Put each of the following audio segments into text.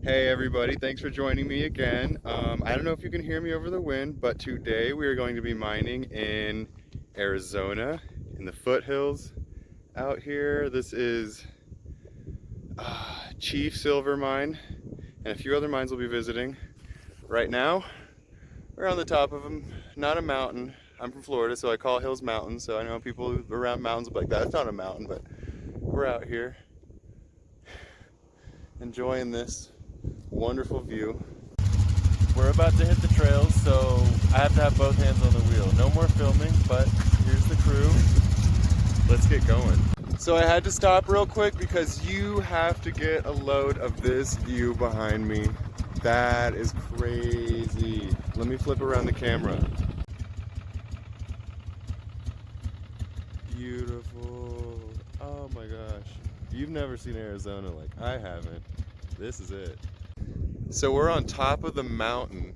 Hey everybody, thanks for joining me again. I don't know if you can hear me over the wind, but today we are going to be mining in Arizona, in the foothills out here. This is Chief Silver Mine, and a few other mines we'll be visiting. Right now, we're on the top of not a mountain. I'm from Florida, so I call hills mountains, so I know people around mountains will be like, that's not a mountain, but we're out here enjoying this wonderful view. We're about to hit the trails, so I have to have both hands on the wheel. No more filming, but here's the crew. Let's get going. So I had to stop real quick because you have to get a load of this view behind me. That is crazy. Let me flip around the camera. Beautiful. Oh my gosh. You've never seen Arizona like I haven't. This is it. So we're on top of the mountain,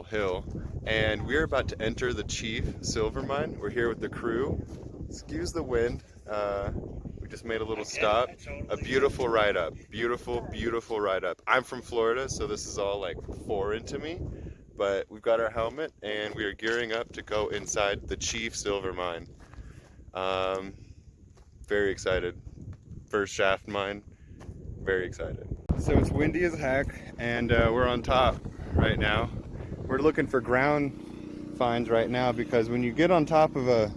hill, and we're about to enter the Chief Silver Mine. We're here with the crew. Excuse the wind. We just made a little stop. A beautiful ride up. Beautiful, beautiful ride up. I'm from Florida, so this is all like foreign to me. But we've got our helmet and we are gearing up to go inside the Chief Silver Mine. Very excited. First shaft mine. Very excited. So it's windy as heck, and we're on top right now. We're looking for ground finds right now because when you get on top of a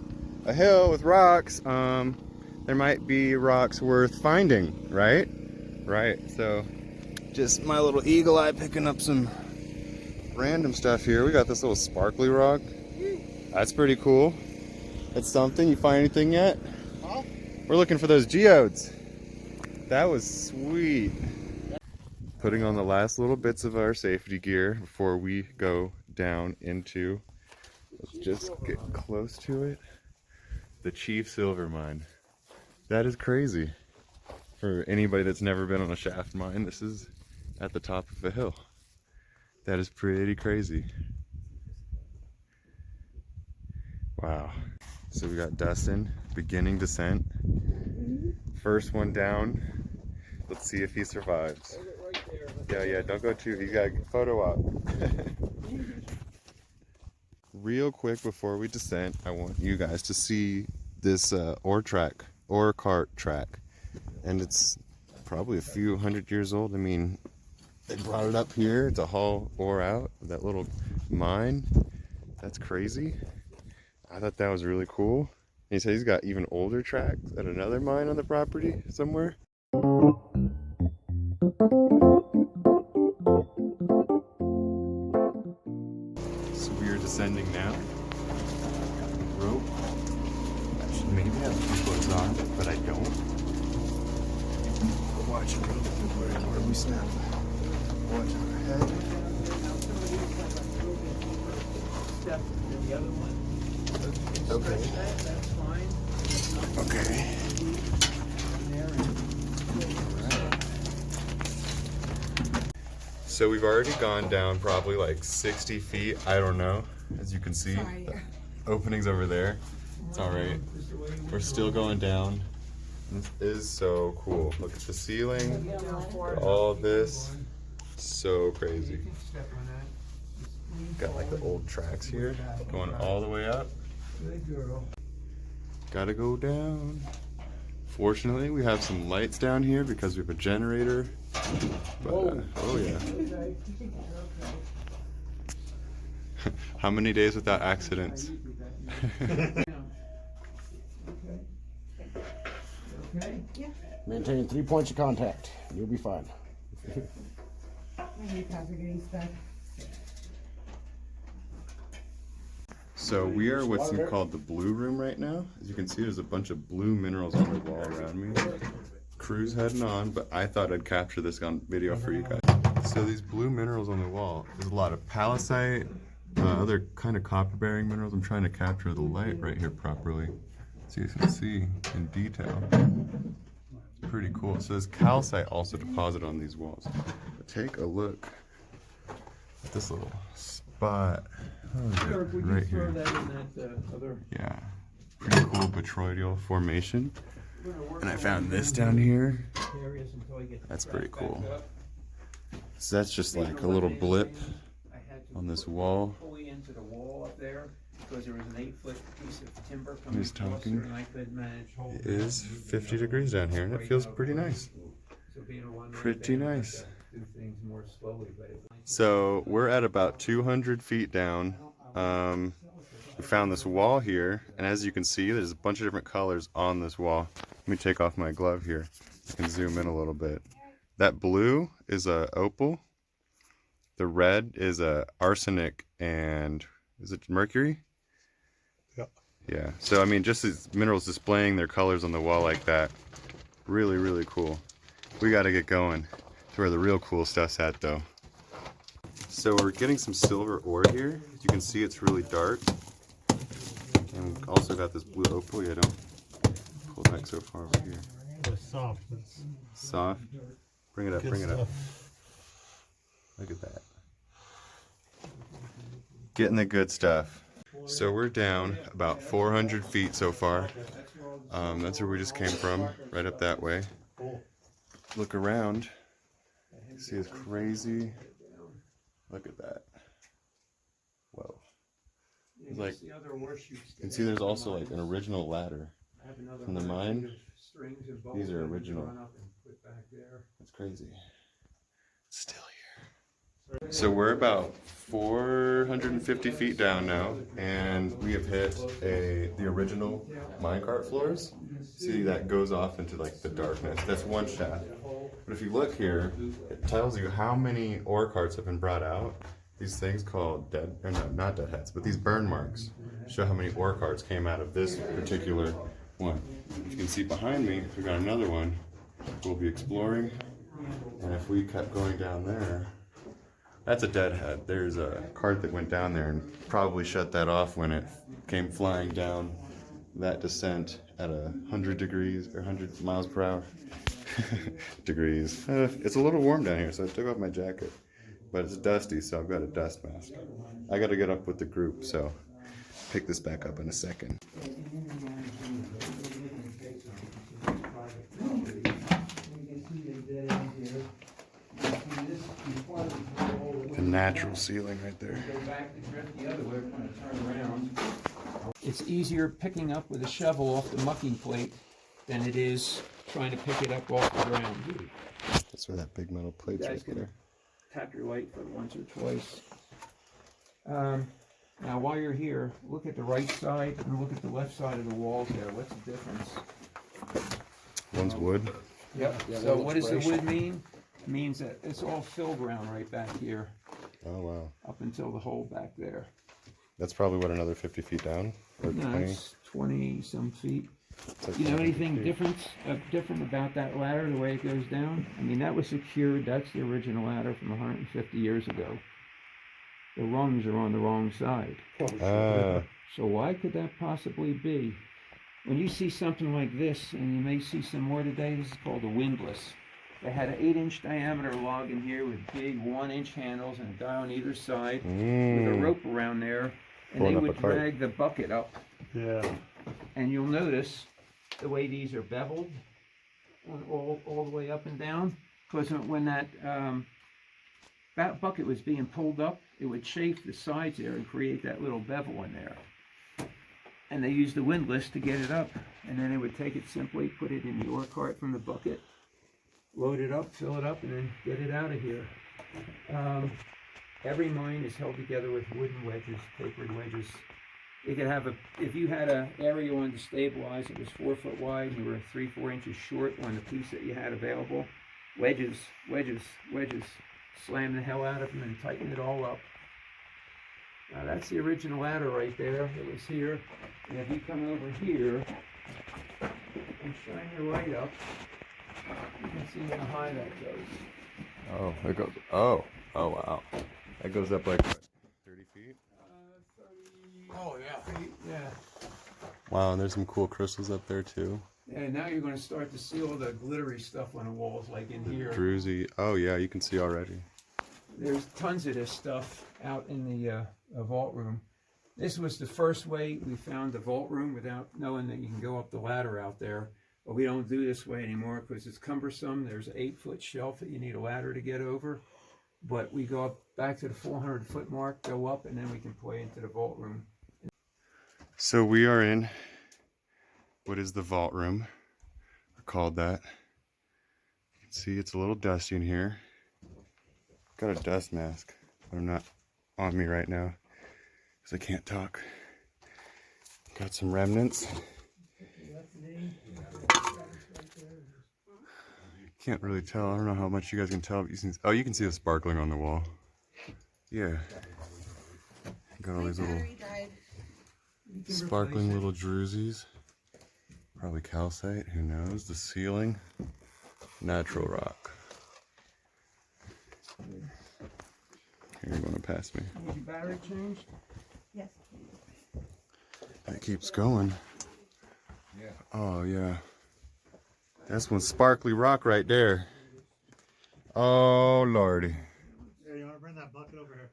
hill with rocks, there might be rocks worth finding, right? Right, so just my little eagle eye picking up some random stuff here. We got this little sparkly rock. That's pretty cool. That's something. You find anything yet? Huh? We're looking for those geodes. That was sweet. Putting on the last little bits of our safety gear before we go down into, let's just get close to it, the Chief Silver Mine. That is crazy. For anybody that's never been on a shaft mine, this is at the top of a hill. That is pretty crazy. Wow. So we got Dustin, beginning descent. First one down. Let's see if he survives. Yeah, don't go too, you gotta photo op. Real quick before we descend, I want you guys to see this ore cart track. And it's probably a few hundred years old. I mean, they brought it up here to haul ore out of that little mine. That's crazy. I thought that was really cool. He said he's got even older tracks at another mine on the property somewhere. So we are descending now. Rope. I should maybe have some clothes on, but I don't. Watch it, where do we snap? Watch our head. Step to the other one. Okay. That's fine. Okay. So we've already gone down probably like 60 feet. I don't know. As you can see, the opening's over there. It's all right. We're still going down. This is so cool. Look at the ceiling. All of this. So crazy. Got like the old tracks here going all the way up. Gotta go down. Fortunately, we have some lights down here because we have a generator. But, oh yeah. How many days without accidents? Maintain 3 points of contact. You'll be fine. So we are what's called the blue room right now. As you can see, there's a bunch of blue minerals on the wall around me. Crew's heading on, but I thought I'd capture this on video for you guys. So these blue minerals on the wall, there's a lot of palisite, other kind of copper-bearing minerals. I'm trying to capture the light right here properly, so you can see in detail. Pretty cool. So there's calcite also deposited on these walls. But take a look at this little spot. Right here. Yeah, pretty cool botryoidal formation. And I found this down here. That's pretty cool. So that's just like a little blip on this wall. Pulley into the wall up there because there was an 8-foot piece of timber coming Who's across talking? there, and I couldn't manage holding It is 50 degrees down here, and it feels pretty nice. So being a one-man Pretty band, I have nice. to do things more slowly, but So we're at about 200 feet down. We found this wall here, and as you can see, there's a bunch of different colors on this wall. Let me take off my glove here. You can zoom in a little bit. That blue is a opal. The red is a arsenic, and is it mercury? Yeah. Yeah. So I mean, just these minerals displaying their colors on the wall like that, really, really cool. We got to get going to where the real cool stuff's at, though. So we're getting some silver ore here. As you can see, it's really dark. And we've also got this blue opal. Yeah, don't pull back so far over here. It's soft. It's Soft. Bring it up, good bring it up. stuff. Look at that. Getting the good stuff. So we're down about 400 feet so far. That's where we just came from, right up that way. Look around. See, it's crazy. Look at that. Whoa. It's like, you can see there's also like an original ladder from the mine. These are original. That's crazy. It's still here. So we're about 450 feet down now, and we have hit the original minecart floors. See, that goes off into like the darkness. That's one shaft. But if you look here, it tells you how many ore carts have been brought out. These things called dead, or no, not deadheads, but these burn marks show how many ore carts came out of this particular one. You can see behind me, we got another one. We'll be exploring, and if we kept going down there, that's a deadhead. There's a cart that went down there and probably shut that off when it came flying down that descent at 100 degrees or 100 miles per hour. Degrees. It's a little warm down here, so I took off my jacket. But it's dusty, so I've got a dust mask. I got to get up with the group, so pick this back up in a second. The natural ceiling right there. it's easier picking up with a shovel off the mucking plate than it is trying to pick it up off the ground. That's where that big metal plate's You right guys can there. tap your light for once or twice. Now while you're here, look at the right side and look at the left side of the walls there. What's the difference? One's wood. Yep. So what does the wood mean? It means that it's all fill ground right back here, Oh, wow. up until the hole back there. That's probably, what, another 50 feet down? Or No, 20? it's 20 some feet. It's like You know 100 anything feet. different about that ladder, the way it goes down? I mean, that was secured. That's the original ladder from 150 years ago. The rungs are on the wrong side. Ah, So why could that possibly be? When you see something like this, and you may see some more today, this is called a windlass. They had an 8-inch diameter log in here with big 1-inch handles and a guy on either side with a rope around there, and Pulling they up would a cart. drag the bucket up. Yeah. And you'll notice the way these are beveled all the way up and down, because when that bucket was being pulled up, it would chafe the sides there and create that little bevel in there. And they used the windlass to get it up, and then they would take it simply, put it in the ore cart from the bucket, load it up, fill it up, and then get it out of here. Every mine is held together with wooden wedges, tapered wedges. You could have if you had an area you wanted to stabilize, it was 4 foot wide, and you were 3-4 inches short on the piece that you had available. Wedges, slam the hell out of them and tighten it all up. Now that's the original ladder right there. It was here. And if you come over here and shine your light up, you can see how high that goes. oh, it goes, oh, wow. That goes up like, what, 30 feet? 30 Oh, yeah. feet, yeah. Wow, and there's some cool crystals up there too. And now you're going to start to see all the glittery stuff on the walls, like in here. Druzy, oh yeah, you can see already. There's tons of this stuff out in the vault room. This was the first way we found the vault room without knowing that you can go up the ladder out there. But we don't do this way anymore because it's cumbersome. There's an 8-foot shelf that you need a ladder to get over. But we go up back to the 400-foot mark, go up, and then we can play into the vault room. So we are in what is the vault room. We're called that. You can see it's a little dusty in here. Got a dust mask, but I'm not on me right now because I can't talk. Got some remnants. Can't really tell. I don't know how much you guys can tell. But you can see the sparkling on the wall. Yeah. Got all these little sparkling little drusies. Probably calcite, who knows? The ceiling, natural rock. Here, you want to pass me? Was your battery changed? Yes. That keeps going. Yeah. Oh, yeah. That's one sparkly rock right there. Oh, lordy. Yeah, you want to bring that bucket over here?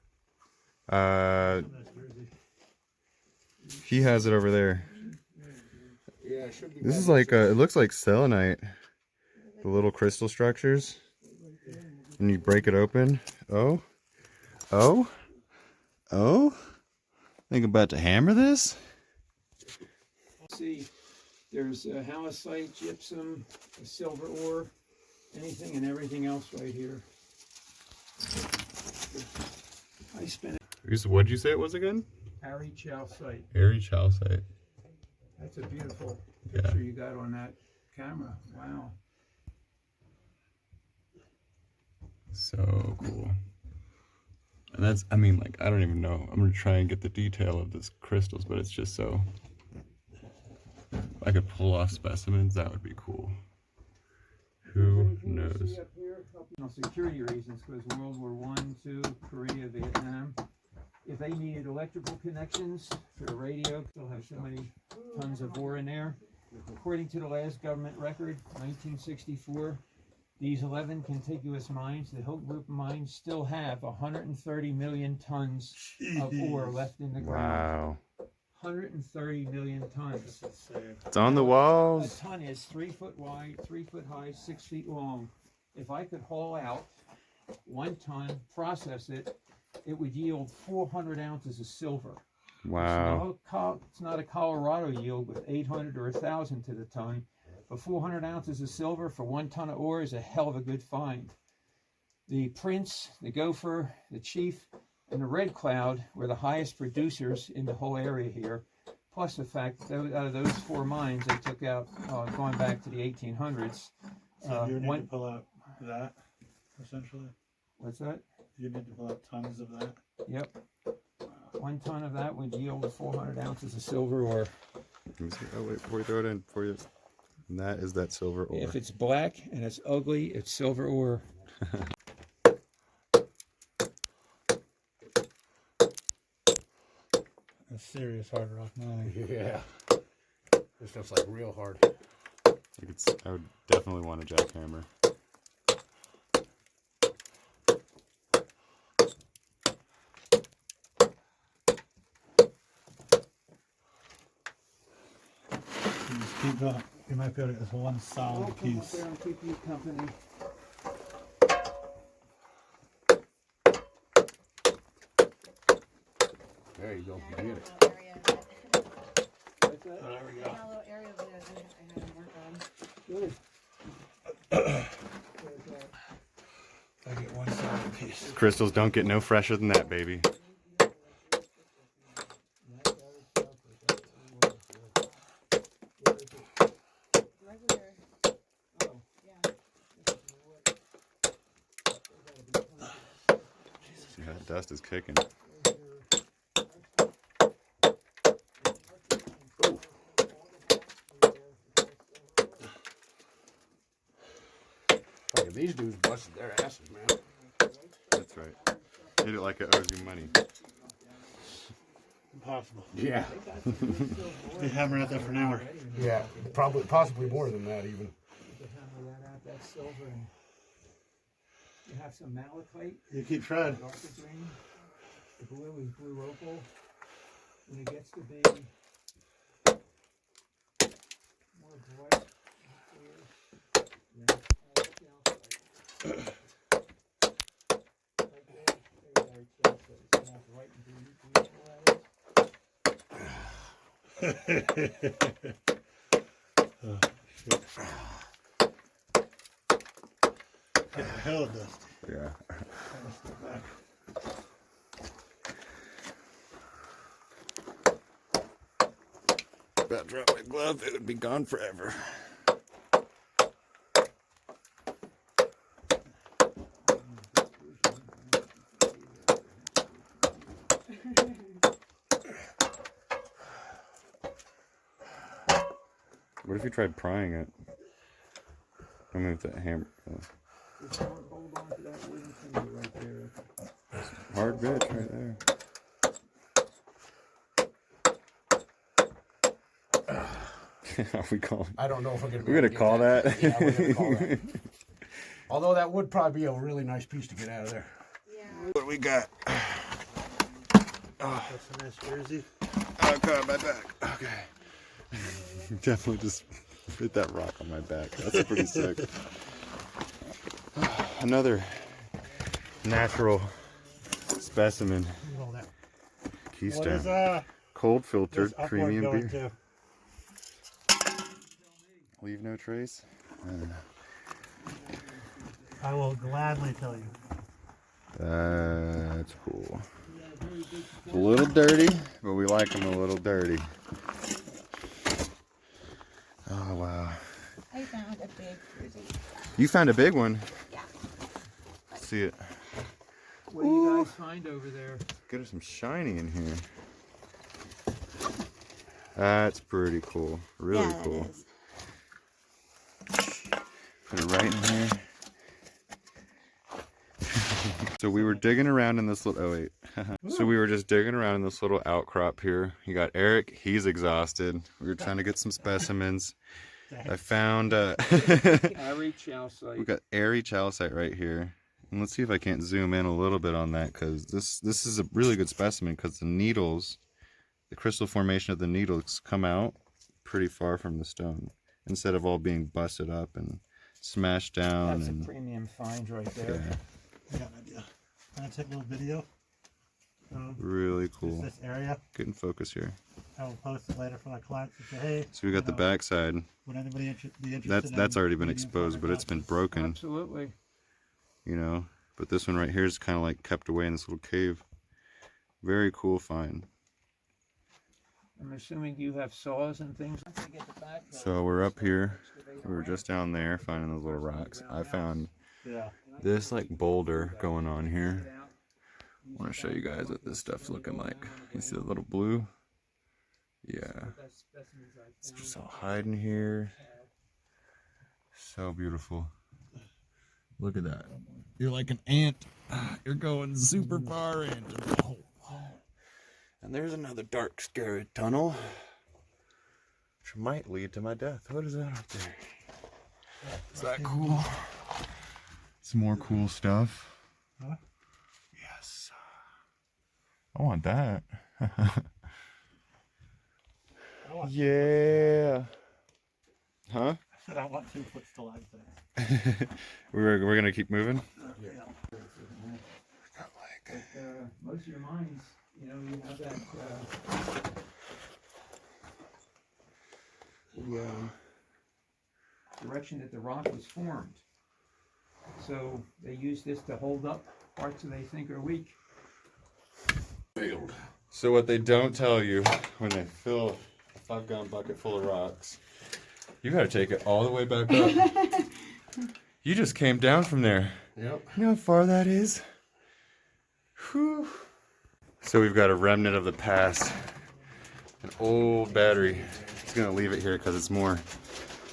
He has it over there. Yeah, it should be. This is like, it looks like selenite. The little crystal structures. And you break it open. Oh. Oh. Oh. Think about to hammer this? See, there's halloysite, gypsum, a silver ore, anything and everything else right here. I spent What'd you say it was again? Harry Chalcite. Airy chalcite. That's a beautiful Yeah. picture you got on that camera. Wow. So cool. And that's, I mean, like, I don't even know. I'm going to try and get the detail of this crystals, but it's just so... If I could pull off specimens, that would be cool. Who knows? Security reasons, because World War I, II, Korea, Vietnam, if they needed electrical connections for the radio, they'll have so many tons of ore in there. According to the last government record, 1964, these 11 contiguous mines, the Hill Group mines, still have 130 million tons of ore left in the ground. Wow. 130 million tons. It's on the A walls. ton is 3 foot wide, 3 foot high, 6 feet long. If I could haul out 1 ton, process it, it would yield 400 ounces of silver. Wow. It's not a Colorado yield with 800 or 1,000 to the ton, but 400 ounces of silver for 1 ton of ore is a hell of a good find. The Prince, the Gopher, the Chief, and the Red Cloud were the highest producers in the whole area here. Plus the fact that out of those 4 mines they took out, going back to the 1800s. So you need to pull out that, essentially? What's that? You need to pull out tons of that? Yep. 1 ton of that would yield 400 ounces of silver ore. Let me see. Oh, wait, before you throw it in, before you... And that is that silver ore. If it's black and it's ugly, it's silver ore. That's serious hard rock mining. Yeah. This stuff's like real hard. I would definitely want a jackhammer. Just keep going. You might be able to get this one solid I'll come up piece. there and keep you company. There you go. You get it. What's that? There we A go. little area that I had to work on. Good. I get one solid piece. Crystals don't get no fresher than that, baby. Regular. Yeah. Yeah, that dust is kicking. Look at these dudes busted their asses, man. That's right. Hit it like it owes you money. Impossible. Yeah. They hammer out there for an hour. Yeah. Probably, possibly more than that even. You hammer that out, that's silver. And you have some malachite, You keep trying. darker green. The blue is blue opal. When it gets to be more bright, clear, yeah, I like the outside. Oh, shit. Getting hell dusty. Yeah. About drop my glove, it would be gone forever. What if you tried prying it? I mean, with that hammer. Just hold on to that wooden finger right there. Hard bitch right there. Are we calling? I don't know if we're gonna. We're gonna call that. Yeah, we're gonna call that. Although that would probably be a really nice piece to get out of there. Yeah. What do we got? That's a nice jersey. Oh god, my back. Okay. Definitely just hit that rock on my back. That's pretty sick. Another natural specimen. Look at all that. What is Keystone. Cold filtered this upward premium going beer. to? Leave no trace. I will gladly tell you. That's cool. A little dirty, but we like them a little dirty. Oh wow. I found a big Jersey. You found a big one. Yeah. Let's see it. What do you guys find over there? Get her some shiny in here. That's pretty cool. Really Yeah, cool. it is. Put it right in here. So we were digging around in this little, oh wait. So we were just digging around in this little outcrop here. You got Eric, he's exhausted. We were trying to get some specimens. I found, Airy chalcite. we got airy chalcite right here. And let's see if I can't zoom in a little bit on that, because this is a really good specimen, because the needles, the crystal formation of the needles come out pretty far from the stone, instead of all being busted up and smashed down. That's a And premium find right there. yeah, I got an idea. I'm gonna take a little video. really Just cool. this area. Get in focus here. I will post it later for my clients and say, hey. So we got the you know, back side. Would anybody be interested? That's in already been reading exposed, for but it's been classes? broken, Absolutely. you know. But this one right here is kind of like kept away in this little cave. Very cool find. I'm assuming you have saws and things. Once you get the back, So we're up here. We were just down there finding those little rocks. I found Yeah. this like boulder going on here. I want to show you guys what this stuff's looking like. You see the little blue? Yeah. It's just all hiding here. So beautiful. Look at that. You're like an ant. You're going super far into the hole. And there's another dark, scary tunnel, which might lead to my death. What is that up there? Is that cool? Some more cool stuff. Huh? Yes. I want that. Yeah. Huh? I said I want 2 foot stalactites. We're gonna keep moving. Yeah. Got like most of your mines, you know, you have that direction that the rock was formed. So they use this to hold up parts that they think are weak. So what they don't tell you when they fill a 5-gallon bucket full of rocks, you gotta take it all the way back up. You just came down from there. Yep. You know how far that is? Whew. So we've got a remnant of the past. An old battery. Just gonna leave it here because it's more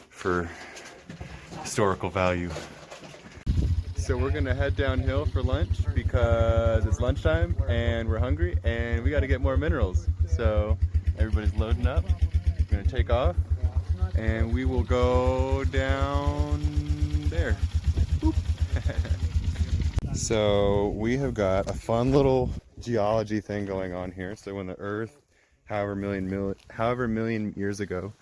for historical value. So we're gonna head downhill for lunch because it's lunchtime and we're hungry and we gotta get more minerals. So everybody's loading up. We're gonna take off and we will go down there. Boop. So we have got a fun little geology thing going on here. So when the Earth, however million years ago,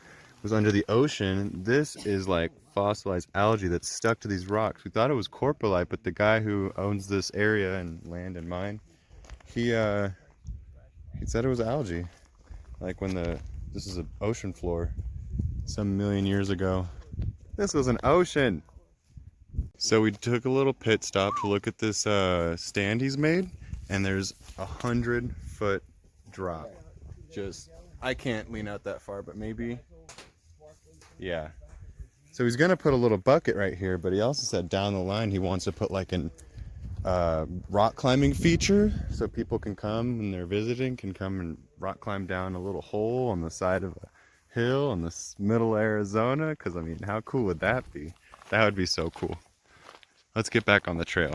was under the ocean, this is like fossilized algae that's stuck to these rocks. We thought it was corpulite, but the guy who owns this area and land and mine He said it was algae. Like when this is an ocean floor some million years ago. This was an ocean. So we took a little pit stop to look at this stand he's made, and there's 100-foot drop. Just, I can't lean out that far, but maybe, yeah. So he's gonna put a little bucket right here, but he also said down the line he wants to put like an rock climbing feature, so people can come when they're visiting, can come and rock climb down a little hole on the side of a hill in this middle Arizona. Because I mean, how cool would that be? That would be so cool. Let's get back on the trail.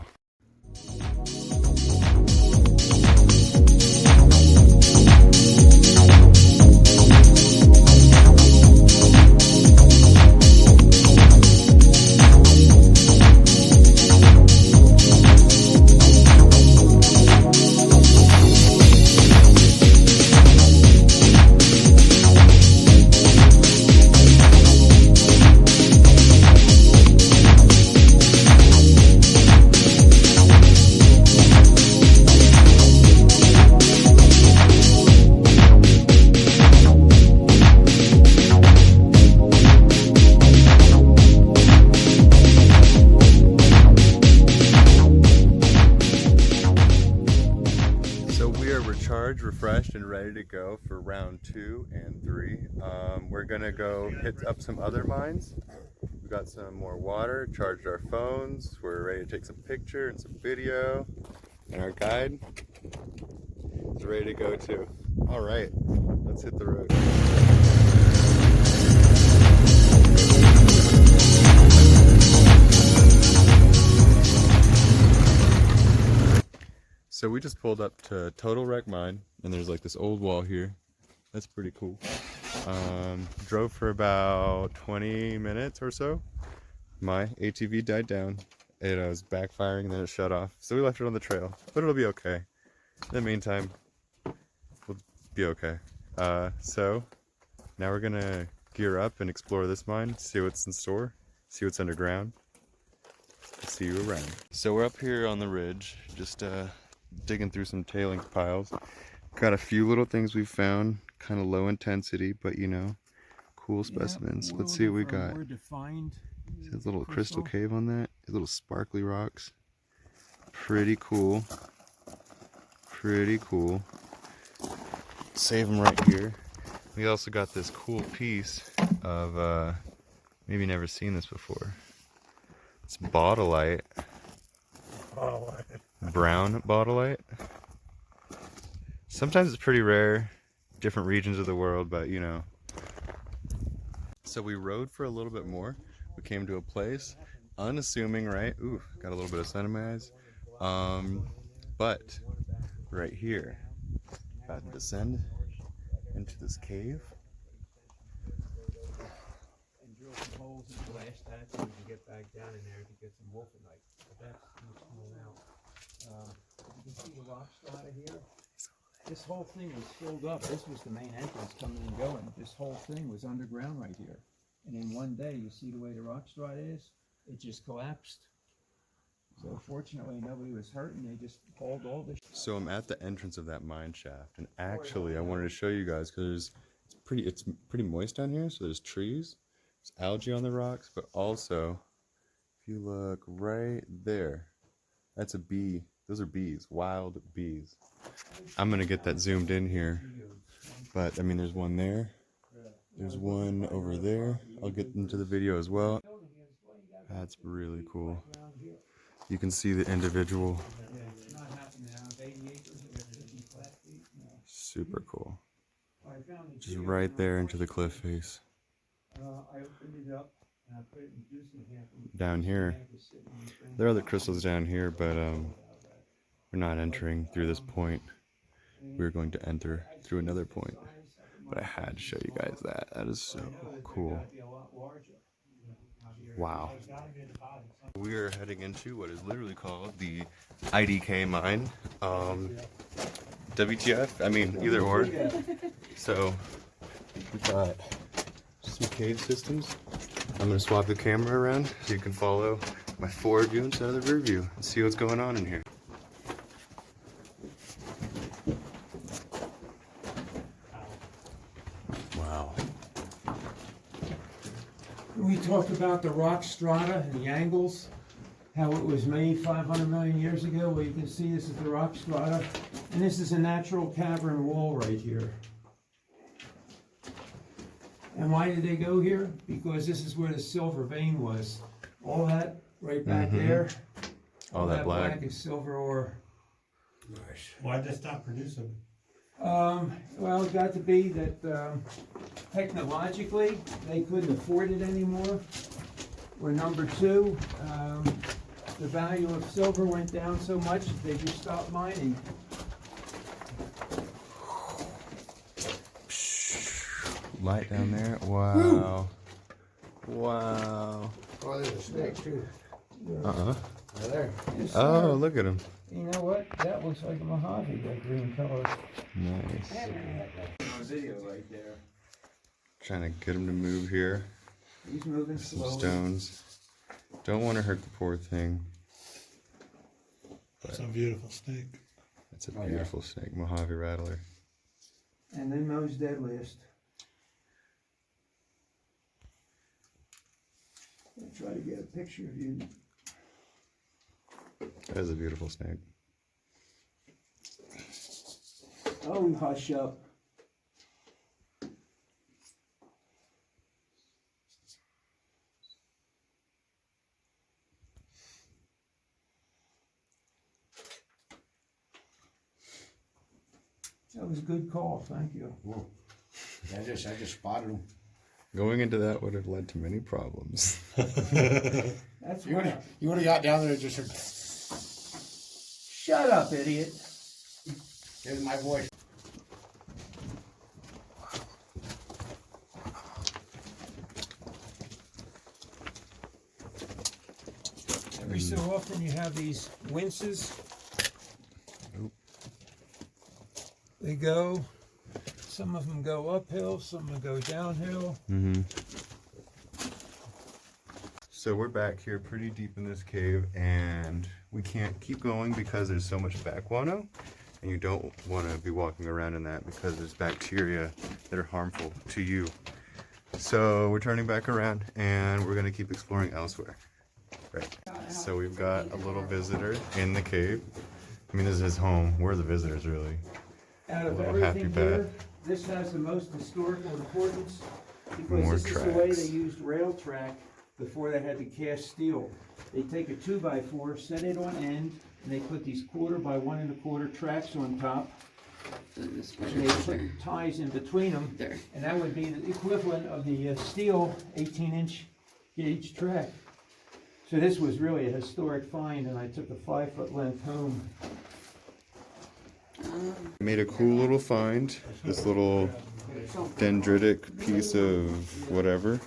Refreshed and ready to go for round 2 and 3. We're gonna go hit up some other mines. We got some more water, charged our phones, we're ready to take some picture and some video, and our guide is ready to go too. All right, let's hit the road. So we just pulled up to Total Wreck Mine, and there's like this old wall here. That's pretty cool. Drove for about 20 minutes or so. My ATV died down. It was backfiring and then it shut off. So we left it on the trail, but it'll be okay. In the meantime, we'll be okay. So now we're gonna gear up and explore this mine, see what's in store, see what's underground. See you around. So we're up here on the ridge, just digging through some tailings piles. Got a few little things we've found, kind of low intensity, but you know, cool specimens. Yeah, let's see what we got. See that little crystal cave on that? These little sparkly rocks. Pretty cool. Pretty cool. Save them right here. We also got this cool piece of, maybe never seen this before. It's bottlite. Brown bottlite. Sometimes it's pretty rare, different regions of the world, but you know. So we rode for a little bit more. We came to a place, unassuming, right? Ooh, got a little bit of sun in my eyes. But right here, about to descend into this cave. And drill some holes in the glass statues and get back down in there to get some wolfenite. But that's coming out. You can see the rock strata here. This whole thing was filled up. This was the main entrance coming and going. This whole thing was underground right here. And in one day, you see the way the rock strata is, it just collapsed. So fortunately, nobody was hurt, and they just hauled all this. So I'm at the entrance of that mine shaft, and actually, I wanted to show you guys because it's pretty moist down here. So there's trees, there's algae on the rocks, but also, if you look right there, that's a bee. Those are bees, wild bees. I'm gonna get that zoomed in here, but I mean, there's one there. There's one over there. I'll get into the video as well. That's really cool. You can see the individual. Super cool. Just right there into the cliff face. Down here. There are other crystals down here, but we're not entering through this point. We're going to enter through another point. But I had to show you guys that. That is so cool. Wow. We are heading into what is literally called the IDK mine. WTF? I mean, either or. So, we got some cave systems. I'm going to swap the camera around so you can follow my forward view instead of the rear view and see what's going on in here. Wow. We talked about the rock strata and the angles, how it was made 500 million years ago. Well, you can see this is the rock strata, and this is a natural cavern wall right here. And why did they go here? Because this is where the silver vein was. All that right back there, All that black. is silver ore. Nice. Why'd they stop producing? Well, it got to be that technologically they couldn't afford it anymore. Or number two, the value of silver went down so much that they just stopped mining. Light down there. Wow. Wow. Oh, there's a snake too. Uh-uh. Right there. Oh, look at him. You know what? That looks like a Mojave, that green color. Nice. On video right there. Trying to get him to move here. He's moving Some slowly. stones. Don't want to hurt the poor thing. It's a beautiful snake. It's a beautiful snake, Mojave rattler. And then most deadliest. I'll try to get a picture of you. That is a beautiful snake. Oh, hush up. That was a good call, thank you. Whoa. I just spotted him. Going into that would have led to many problems. That's You right. would have got down there and just said, Shut up, idiot. here's my voice. Every so often you have these winces. They go, some of them go uphill, some of them go downhill. So we're back here pretty deep in this cave, and we can't keep going because there's so much backguano, and you don't want to be walking around in that because there's bacteria that are harmful to you. So we're turning back around, and we're going to keep exploring elsewhere. Right. So we've got a little visitor in the cave. I mean, this is his home. We're the visitors, really. Out of A little happy everything here, this has the most historical importance because More this is the way tracks. they used rail track before they had to cast steel. They take a 2x4, set it on end, and they put these 1/4 by 1 1/4 tracks on top. And they put ties in between them, and that would be the equivalent of the steel 18-inch gauge track. So this was really a historic find, and I took a 5-foot length home. Made a cool little find. This little dendritic piece of whatever.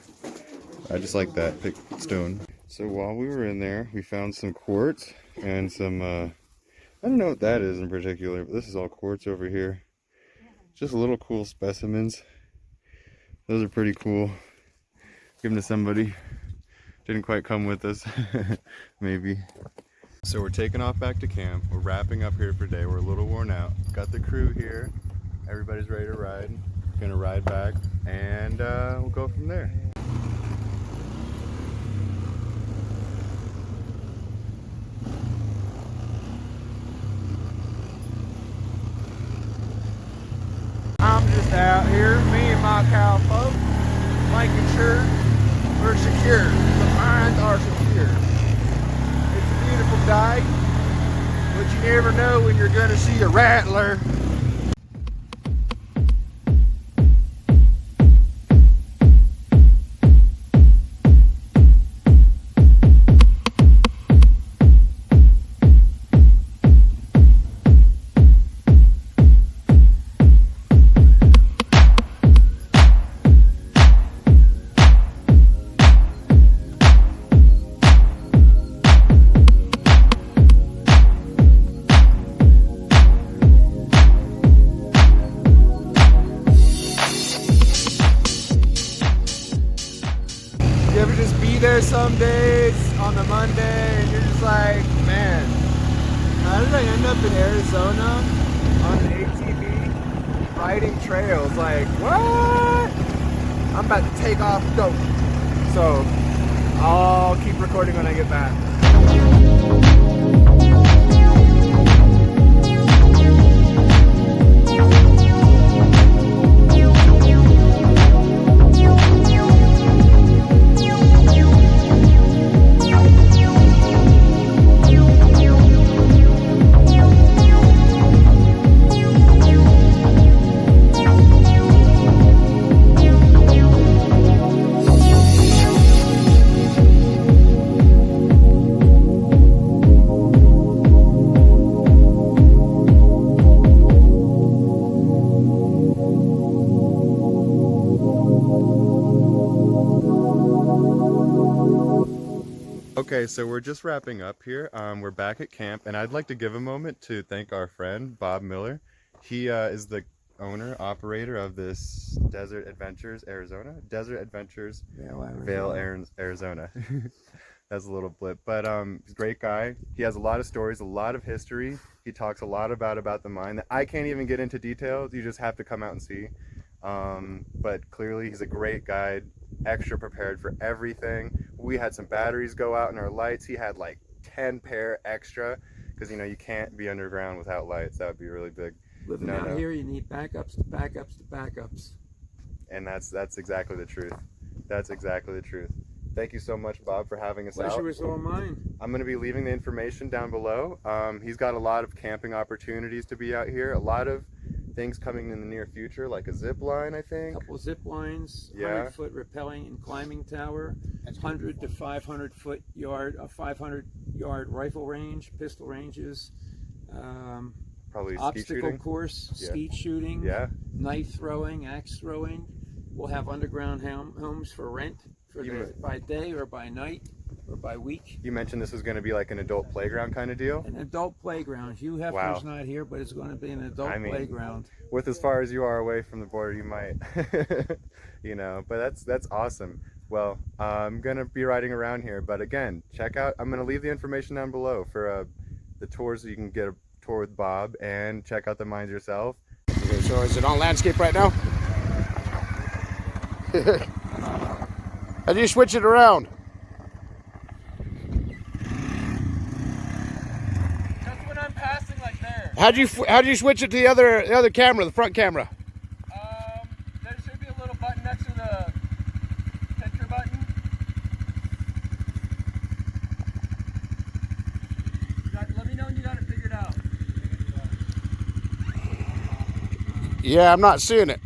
I just like that pick stone. So while we were in there, we found some quartz and some, I don't know what that is in particular, but this is all quartz over here. Just little cool specimens. Those are pretty cool. Give them to somebody. Didn't quite come with us, maybe. So we're taking off back to camp. We're wrapping up here for today. We're a little worn out. Got the crew here. Everybody's ready to ride. Gonna ride back, and we'll go from there. I'm just out here, me and my cow folks, making sure we're secure. The mines are secure. It's a beautiful day, but you never know when you're gonna see a rattler. You ever just be there some days on the Monday and you're just like, man, how did I end up in Arizona on an ATV riding trails? Like, what? I'm about to take off and go. So I'll keep recording when I get back. Okay, so we're just wrapping up here. We're back at camp, and I'd like to give a moment to thank our friend, Bob Miller. He is the owner, operator of this Desert Adventures, Arizona? Desert Adventures, Vail, Arizona. That's a little blip, but he's a great guy. He has a lot of stories, a lot of history. He talks a lot about the mine that I can't even get into details. You just have to come out and see. But clearly he's a great guide, extra prepared for everything. We had some batteries go out in our lights. He had like 10 pair extra because, you know, you can't be underground without lights. That would be really big. Living out here, you need backups to backups to backups. And that's exactly the truth. That's exactly the truth. Thank you so much, Bob, for having us out. Pleasure was all mine. I'm going to be leaving the information down below. He's got a lot of camping opportunities to be out here. A lot of things coming in the near future, like a zip line, I think. A couple zip lines, Yeah. 100-foot rappelling and climbing tower, 100 to 500 yard rifle range, pistol ranges, Probably obstacle skeet shooting. course, Yeah. skeet shooting, Yeah. knife throwing, axe throwing. We'll have underground homes for rent by day or by night or by week. You mentioned this was going to be like an adult playground kind of deal. An adult playground. Hugh Hefner's Wow. not here, but it's going to be an adult playground. With as far as you are away from the border, you might, you know, but that's awesome. Well, I'm going to be riding around here, but again, check out, I'm going to leave the information down below for the tours so you can get a tour with Bob and check out the mines yourself. Okay, so is it on landscape right now? How do you switch it around? Just when I'm passing, like there. How do you switch it to the other camera, the front camera? There should be a little button next to the picture button. Let me know when you got it figured out. Yeah, I'm not seeing it.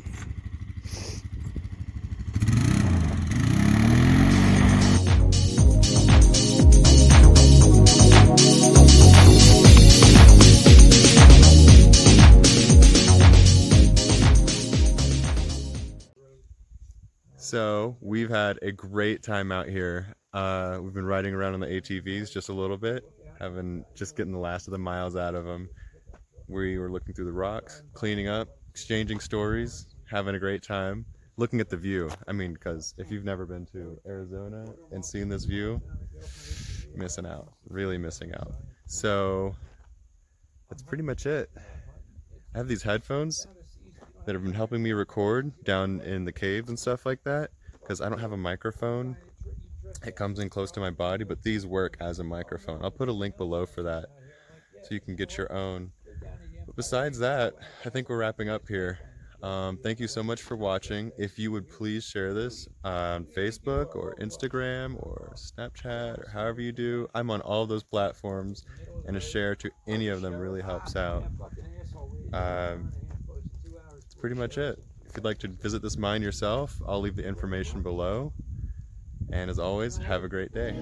So we've had a great time out here. We've been riding around on the ATVs just a little bit, just getting the last of the miles out of them. We were looking through the rocks, cleaning up, exchanging stories, having a great time, looking at the view. I mean, because if you've never been to Arizona and seen this view, missing out, really missing out. So that's pretty much it. I have these headphones that have been helping me record down in the caves and stuff like that, because I don't have a microphone. It comes in close to my body, but these work as a microphone. I'll put a link below for that so you can get your own. But besides that, I think we're wrapping up here. Thank you so much for watching. If you would please share this on Facebook or Instagram or Snapchat or however you do. I'm on all those platforms, and a share to any of them really helps out. That's pretty much it. If you'd like to visit this mine yourself, I'll leave the information below. And as always, have a great day.